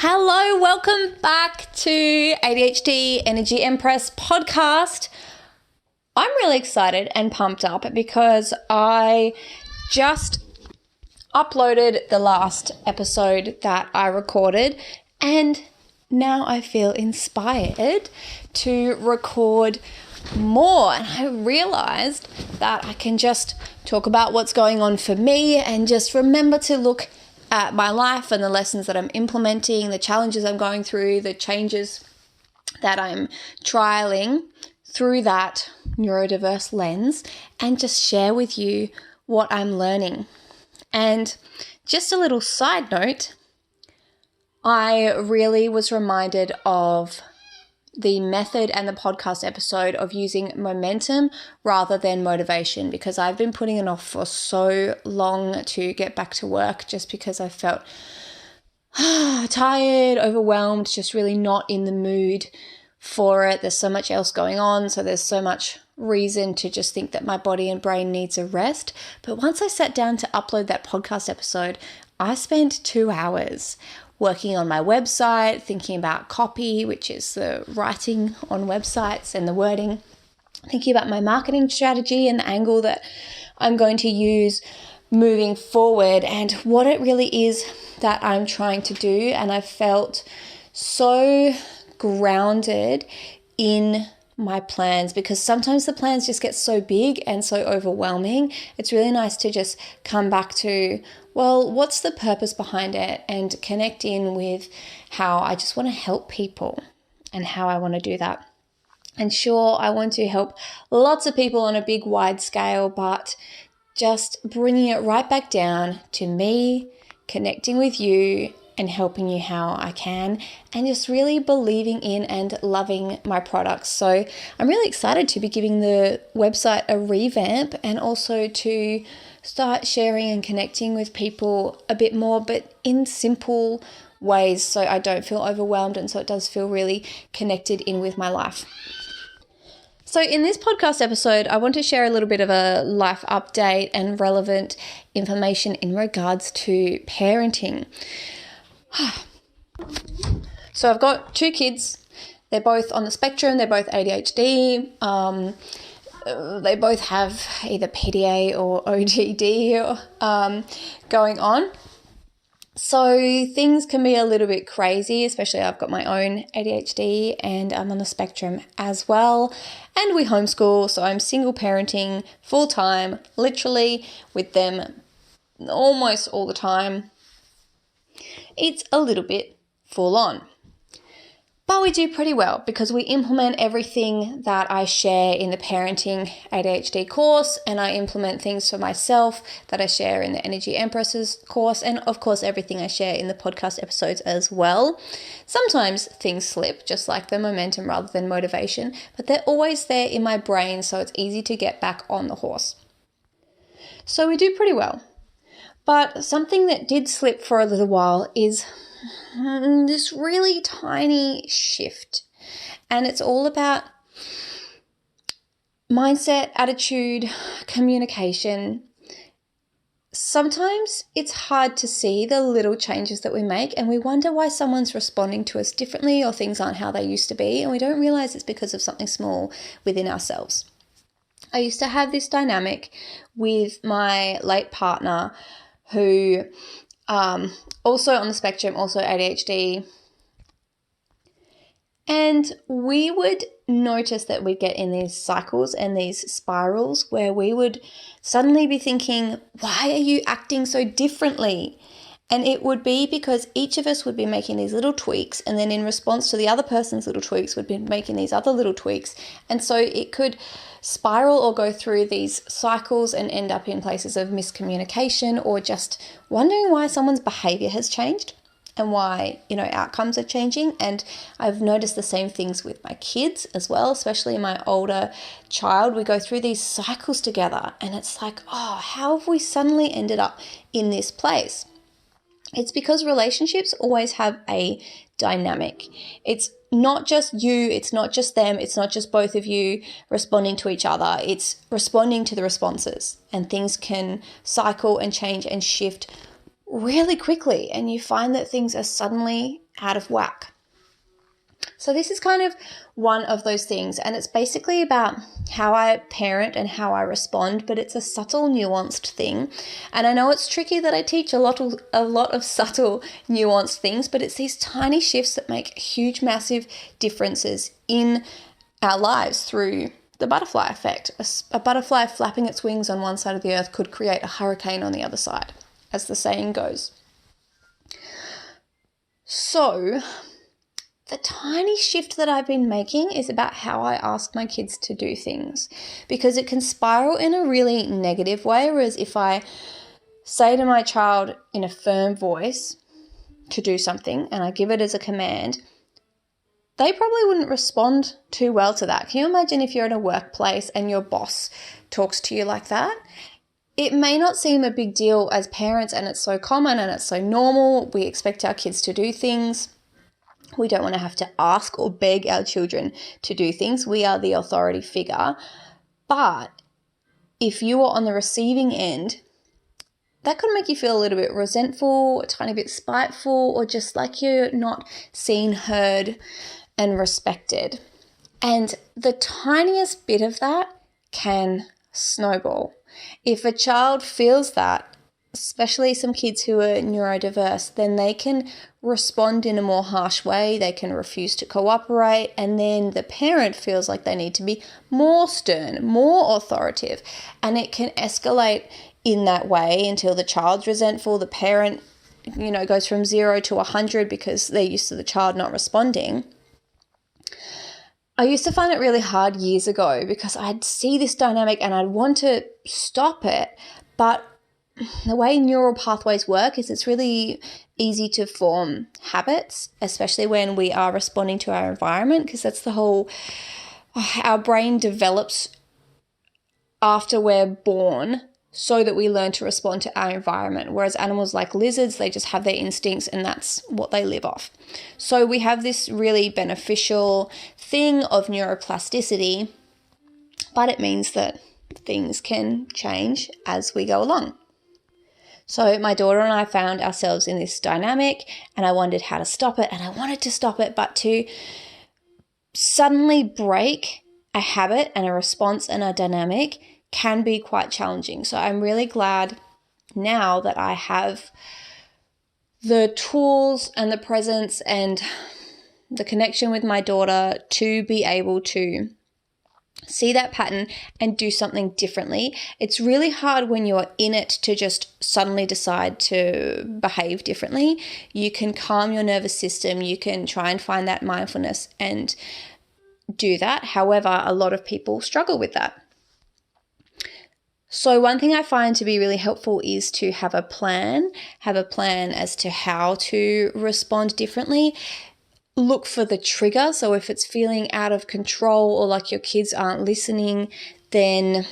Hello, welcome back to ADHD Energy Empress podcast. I'm really excited and pumped up because I just uploaded the last episode that I recorded, and now I feel inspired to record more. And I realized that I can just talk about what's going on for me and just remember to look at my life and the lessons that I'm implementing, the challenges I'm going through, the changes that I'm trialing through that neurodiverse lens, and just share with you what I'm learning. And just a little side note, I really was reminded of the method and the podcast episode of using momentum rather than motivation, because I've been putting it off for so long to get back to work just because I felt tired, overwhelmed, just really not in the mood for it. There's so much else going on, so there's so much reason to just think that my body and brain needs a rest. But once I sat down to upload that podcast episode, I spent 2 hours working on my website, thinking about copy, which is the writing on websites and the wording, thinking about my marketing strategy and the angle that I'm going to use moving forward and what it really is that I'm trying to do. And I felt so grounded in my plans, because sometimes the plans just get so big and so overwhelming. It's really nice to just come back to, well, what's the purpose behind it, and connect in with how I just want to help people and how I want to do that. And sure, I want to help lots of people on a big, wide scale, but just bringing it right back down to me, connecting with you and helping you how I can, and just really believing in and loving my products. So I'm really excited to be giving the website a revamp, and also to start sharing and connecting with people a bit more, but in simple ways, so I don't feel overwhelmed, and so it does feel really connected in with my life. So in this podcast episode, I want to share a little bit of a life update and relevant information in regards to parenting. So I've got 2 kids. They're both on the spectrum. They're both ADHD. They both have either PDA or ODD going on. So things can be a little bit crazy, especially I've got my own ADHD and I'm on the spectrum as well. And we homeschool, so I'm single parenting full-time, literally with them almost all the time. It's a little bit full on. But we do pretty well because we implement everything that I share in the parenting ADHD course, and I implement things for myself that I share in the Energy Empresses course, and of course everything I share in the podcast episodes as well. Sometimes things slip, just like the momentum rather than motivation, but they're always there in my brain, so it's easy to get back on the horse. So we do pretty well. But something that did slip for a little while is this really tiny shift. And it's all about mindset, attitude, communication. Sometimes it's hard to see the little changes that we make, and we wonder why someone's responding to us differently, or things aren't how they used to be, and we don't realize it's because of something small within ourselves. I used to have this dynamic with my late partner, who also on the spectrum, also ADHD. And we would notice that we'd get in these cycles and these spirals where we would suddenly be thinking, why are you acting so differently? And it would be because each of us would be making these little tweaks, and then in response to the other person's little tweaks, would be making these other little tweaks. And so it could spiral or go through these cycles and end up in places of miscommunication, or just wondering why someone's behavior has changed and why, outcomes are changing. And I've noticed the same things with my kids as well, especially my older child. We go through these cycles together, and it's like, oh, how have we suddenly ended up in this place? It's because relationships always have a dynamic. It's not just you, it's not just them, it's not just both of you responding to each other. It's responding to the responses, and things can cycle and change and shift really quickly, and you find that things are suddenly out of whack. So this is kind of one of those things, and it's basically about how I parent and how I respond, but it's a subtle, nuanced thing. And I know it's tricky that I teach a lot of subtle, nuanced things, but it's these tiny shifts that make huge, massive differences in our lives through the butterfly effect. A butterfly flapping its wings on one side of the earth could create a hurricane on the other side, as the saying goes. So the tiny shift that I've been making is about how I ask my kids to do things, because it can spiral in a really negative way. Whereas if I say to my child in a firm voice to do something and I give it as a command, they probably wouldn't respond too well to that. Can you imagine if you're in a workplace and your boss talks to you like that? It may not seem a big deal as parents, and it's so common and it's so normal. We expect our kids to do things. We don't want to have to ask or beg our children to do things. We are the authority figure. But if you are on the receiving end, that could make you feel a little bit resentful, a tiny bit spiteful, or just like you're not seen, heard, and respected. And the tiniest bit of that can snowball. If a child feels that, especially some kids who are neurodiverse, then they can respond in a more harsh way. They can refuse to cooperate, and then the parent feels like they need to be more stern, more authoritative, and it can escalate in that way until the child's resentful. The parent, goes from 0 to 100 because they're used to the child not responding. I used to find it really hard years ago because I'd see this dynamic and I'd want to stop it, but the way neural pathways work is it's really easy to form habits, especially when we are responding to our environment, because that's our brain develops after we're born so that we learn to respond to our environment. Whereas animals like lizards, they just have their instincts and that's what they live off. So we have this really beneficial thing of neuroplasticity, but it means that things can change as we go along. So my daughter and I found ourselves in this dynamic, and I wondered how to stop it, and I wanted to stop it, but to suddenly break a habit and a response and a dynamic can be quite challenging. So I'm really glad now that I have the tools and the presence and the connection with my daughter to be able to see that pattern and do something differently. It's really hard when you're in it to just suddenly decide to behave differently. You can calm your nervous system. You can try and find that mindfulness and do that. However, a lot of people struggle with that. So one thing I find to be really helpful is to have a plan as to how to respond differently. Look for the trigger. So if it's feeling out of control or like your kids aren't listening, then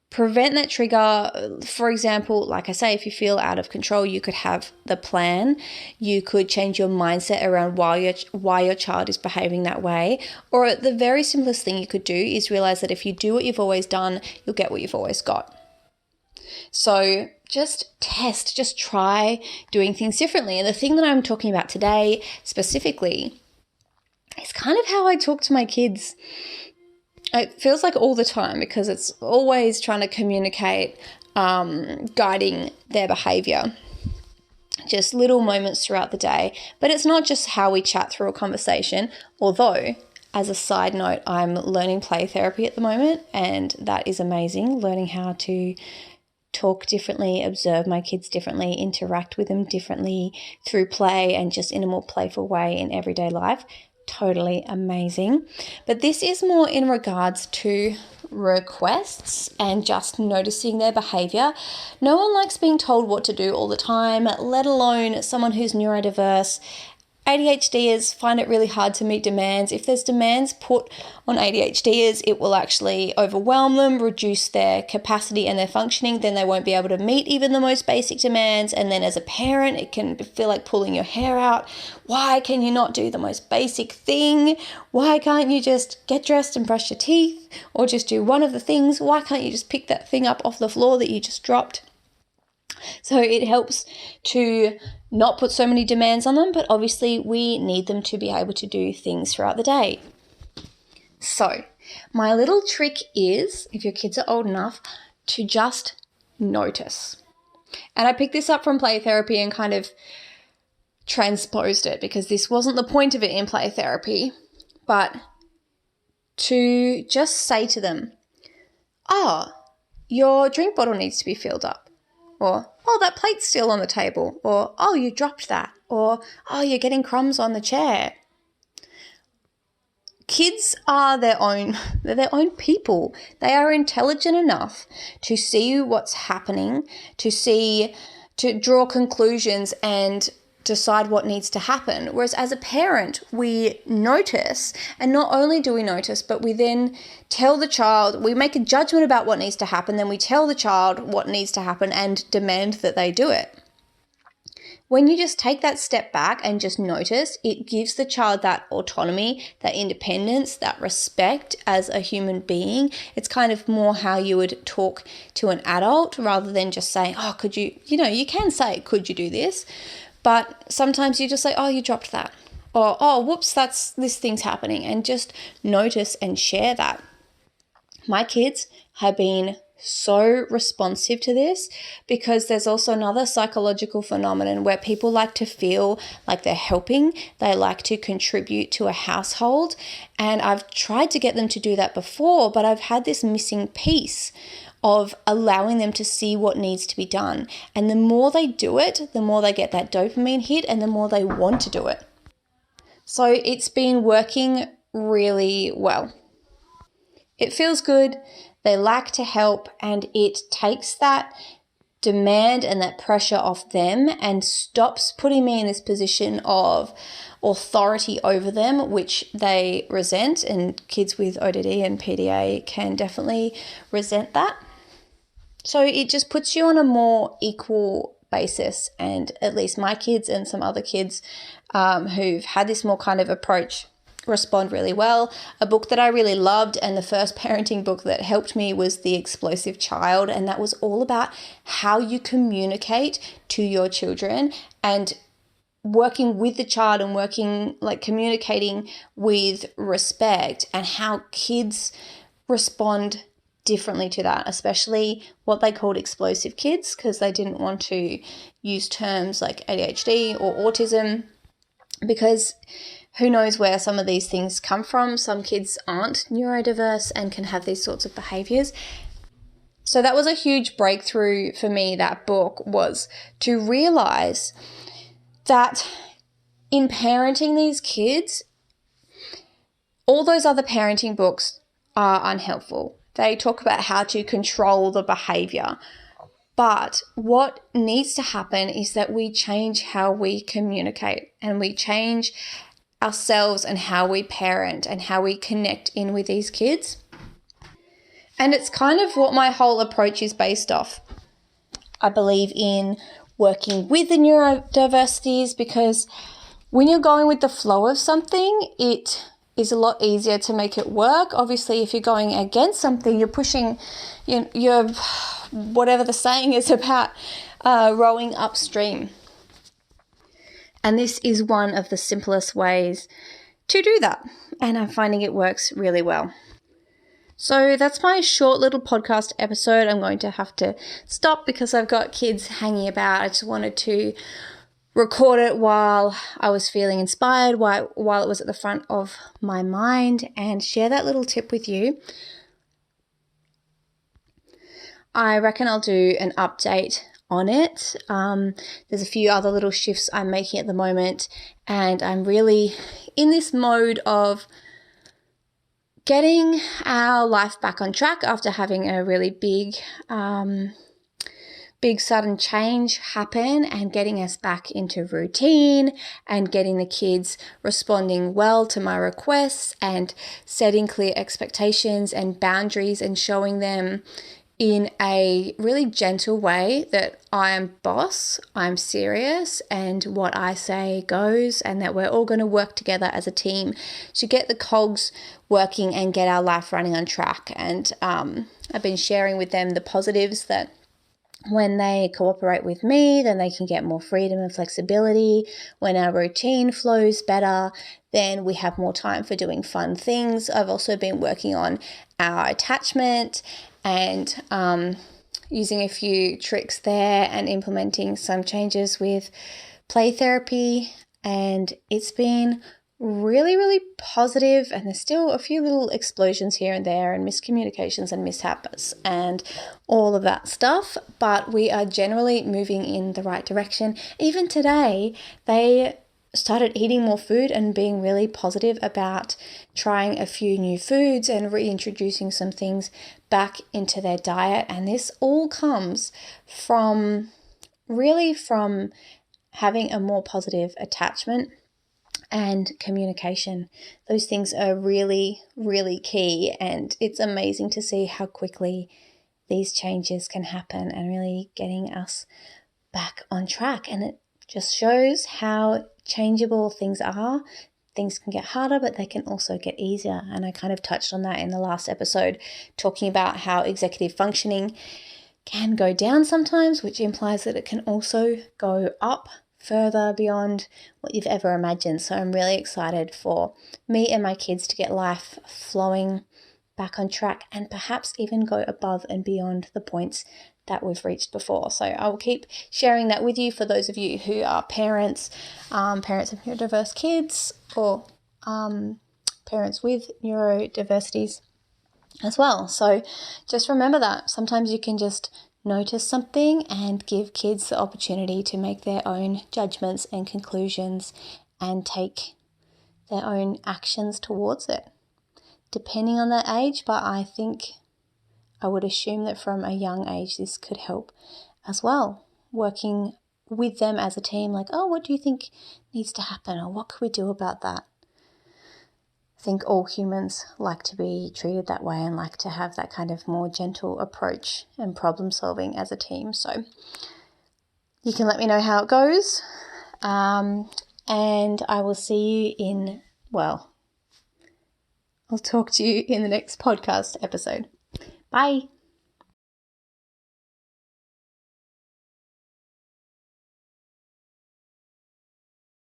prevent that trigger. For example, like I say, if you feel out of control, you could have the plan. You could change your mindset around why your child is behaving that way. Or the very simplest thing you could do is realize that if you do what you've always done, you'll get what you've always got. So just try doing things differently. And the thing that I'm talking about today specifically is kind of how I talk to my kids. It feels like all the time because it's always trying to communicate, guiding their behavior. Just little moments throughout the day. But it's not just how we chat through a conversation, although as a side note, I'm learning play therapy at the moment, and that is amazing, learning how to talk differently, observe my kids differently, interact with them differently through play and just in a more playful way in everyday life. Totally amazing. But this is more in regards to requests and just noticing their behavior. No one likes being told what to do all the time, let alone someone who's neurodiverse. ADHDers find it really hard to meet demands. If there's demands put on ADHDers, it will actually overwhelm them, reduce their capacity and their functioning. Then they won't be able to meet even the most basic demands. And then as a parent, it can feel like pulling your hair out. Why can you not do the most basic thing? Why can't you just get dressed and brush your teeth, or just do one of the things? Why can't you just pick that thing up off the floor that you just dropped? So it helps to not put so many demands on them, but obviously we need them to be able to do things throughout the day. So my little trick is, if your kids are old enough, to just notice. And I picked this up from play therapy and kind of transposed it, because this wasn't the point of it in play therapy, but to just say to them, your drink bottle needs to be filled up, or, that plate's still on the table, or, you dropped that, or, you're getting crumbs on the chair. Kids are their own people. They are intelligent enough to see what's happening, to draw conclusions and decide what needs to happen. Whereas as a parent, we notice, and not only do we notice, but we then tell the child, we make a judgment about what needs to happen, then we tell the child what needs to happen and demand that they do it. When you just take that step back and just notice, it gives the child that autonomy, that independence, that respect as a human being. It's kind of more how you would talk to an adult rather than just saying, could you, you can say, could you do this? But sometimes you just say, you dropped that. Or, whoops, this thing's happening. And just notice and share that. My kids have been so responsive to this, because there's also another psychological phenomenon where people like to feel like they're helping. They like to contribute to a household. And I've tried to get them to do that before, but I've had this missing piece of allowing them to see what needs to be done. And the more they do it, the more they get that dopamine hit and the more they want to do it. So it's been working really well. It feels good. They like to help, and it takes that demand and that pressure off them and stops putting me in this position of authority over them, which they resent, and kids with ODD and PDA can definitely resent that. So it just puts you on a more equal basis, and at least my kids and some other kids who've had this more kind of approach respond really well. A book that I really loved, and the first parenting book that helped me, was The Explosive Child, and that was all about how you communicate to your children and working with the child and communicating with respect, and how kids respond differently to that, especially what they called explosive kids, because they didn't want to use terms like ADHD or autism, because who knows where some of these things come from. Some kids aren't neurodiverse and can have these sorts of behaviors. So that was a huge breakthrough for me, that book, was to realize that in parenting these kids, all those other parenting books are unhelpful. They talk about how to control the behavior. But what needs to happen is that we change how we communicate, and we change ourselves and how we parent and how we connect in with these kids. And it's kind of what my whole approach is based off. I believe in working with the neurodiversities, because when you're going with the flow of something, it is a lot easier to make it work. Obviously, if you're going against something, you're pushing, you're whatever the saying is about, rowing upstream. And this is one of the simplest ways to do that. And I'm finding it works really well. So that's my short little podcast episode. I'm going to have to stop because I've got kids hanging about. I just wanted to record it while I was feeling inspired, while it was at the front of my mind, and share that little tip with you. I reckon I'll do an update on it. There's a few other little shifts I'm making at the moment, and I'm really in this mode of getting our life back on track after having a really big sudden change happen, and getting us back into routine and getting the kids responding well to my requests and setting clear expectations and boundaries and showing them in a really gentle way that I am boss, I'm serious, and what I say goes, and that we're all going to work together as a team to get the cogs working and get our life running on track. And I've been sharing with them the positives that when they cooperate with me, then they can get more freedom and flexibility. When our routine flows better, then we have more time for doing fun things. I've also been working on our attachment and using a few tricks there and implementing some changes with play therapy, and it's been really, really positive, and there's still a few little explosions here and there and miscommunications and mishaps and all of that stuff, but we are generally moving in the right direction. Even today, they started eating more food and being really positive about trying a few new foods and reintroducing some things back into their diet, and this all comes from having a more positive attachment and communication. Those things are really, really key, and it's amazing to see how quickly these changes can happen and really getting us back on track. And it just shows how changeable things are. Things can get harder, but they can also get easier. And I kind of touched on that in the last episode, talking about how executive functioning can go down sometimes, which implies that it can also go up further beyond what you've ever imagined. So I'm really excited for me and my kids to get life flowing back on track and perhaps even go above and beyond the points that we've reached before. So I will keep sharing that with you for those of you who are parents, parents of neurodiverse kids, or parents with neurodiversities as well. So just remember that sometimes you can just notice something and give kids the opportunity to make their own judgments and conclusions and take their own actions towards it, depending on their age. But I think I would assume that from a young age this could help as well, working with them as a team, like, oh, what do you think needs to happen, or what could we do about that? I think all humans like to be treated that way and like to have that kind of more gentle approach and problem solving as a team. So you can let me know how it goes. And I will see you I'll talk to you in the next podcast episode. Bye.